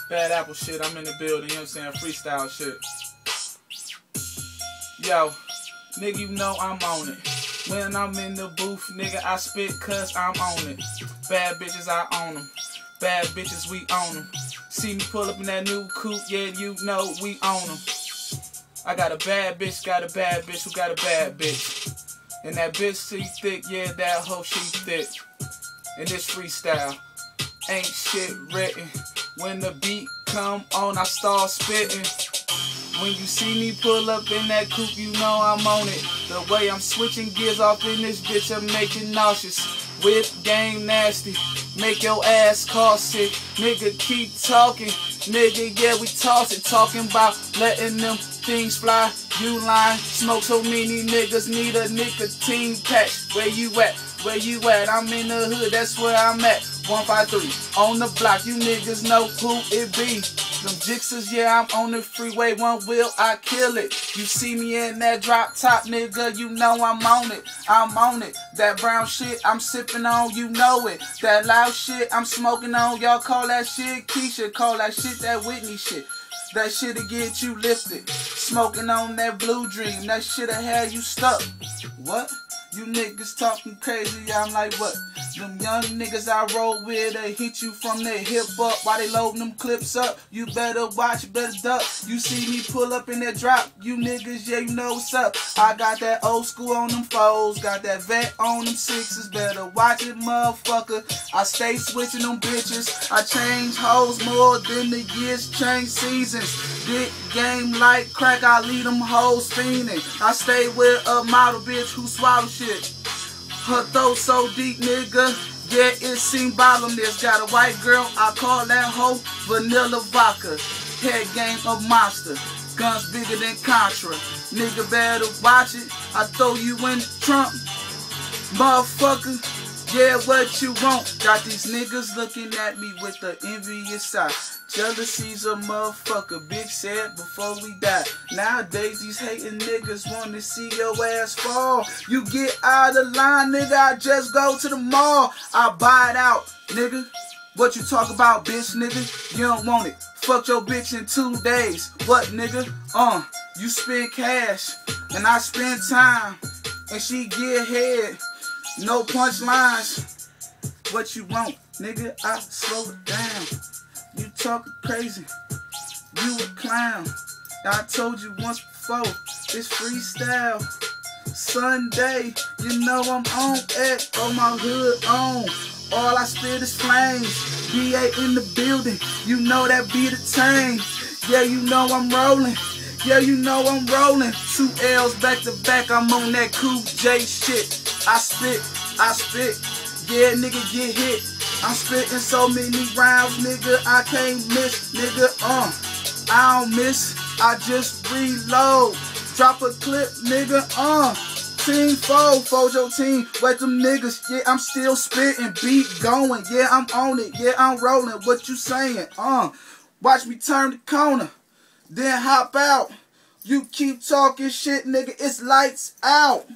Bad Apple shit, I'm in the building, you know what I'm saying? Freestyle shit. Yo, nigga, you know I'm on it. When I'm in the booth, nigga, I spit cause I'm on it. Bad bitches, I own them. Bad bitches, we own them. See me pull up in that new coupe, yeah, you know we own them. I got a bad bitch who got a bad bitch. And that bitch, she thick, yeah, that hoe, she thick. And this freestyle, ain't shit written. When the beat come on, I start spitting. When you see me pull up in that coupe, you know I'm on it. The way I'm switching gears off in this bitch, I'm making nauseous. Whip game nasty, make your ass car sick. Nigga, keep talking. Nigga, yeah, we tossing. Talking about letting them things fly. You lying. Smoke so many niggas, need a nicotine patch. Where you at? Where you at? I'm in the hood, that's where I'm at. 153 on the block, you niggas know who it be. Them Jixers, yeah, I'm on the freeway, one wheel, I kill it. You see me in that drop top, nigga, you know I'm on it. I'm on it. That brown shit I'm sipping on, you know it. That loud shit I'm smoking on, y'all call that shit Keisha, call that shit that Whitney shit. That shit'll get you lifted. Smoking on that blue dream, that shit'll have you stuck. What? You niggas talking crazy, I'm like, what? Them young niggas I roll with, they hit you from their hip up while they loading them clips up. You better watch, you better duck. You see me pull up in that drop, you niggas, yeah, you know what's up. I got that old school on them foes, got that vet on them sixes. Better watch it, motherfucker. I stay switching them bitches. I change hoes more than the years change seasons. Big game like crack, I leave them hoes fiending. I stay with a model bitch who swallow shit. Her throat so deep, nigga, yeah, it seem bottomless. Got a white girl, I call that hoe Vanilla Vodka. Head game of monster, guns bigger than Contra. Nigga better watch it, I throw you in the trunk. Motherfucker, yeah, what you want? Got these niggas looking at me with the envious eye. Jealousy's a motherfucker, Big said before we die. Nowadays these hating niggas wanna see your ass fall. You get out of line, nigga, I just go to the mall. I buy it out, nigga. What you talk about, bitch, nigga? You don't want it. Fuck your bitch in 2 days. What, nigga? You spend cash, and I spend time, and she get head. No punchlines. What you want, nigga? I slow it down. You talking crazy, you a clown. I told you once before, it's freestyle. Sunday, you know I'm on it, on my hood on. All I spit is flames, BA in the building, you know that be the tang. Yeah, you know I'm rolling, yeah, you know I'm rolling. 2 L's back to back, I'm on that Cool J shit. I spit, yeah, nigga get hit. I'm spitting so many rounds, nigga, I can't miss, nigga, I don't miss, I just reload. Drop a clip, nigga, Team fold your team, wet them niggas, yeah, I'm still spitting, beat going, yeah, I'm on it, yeah, I'm rolling, what you saying, watch me turn the corner, then hop out. You keep talking shit, nigga, it's lights out.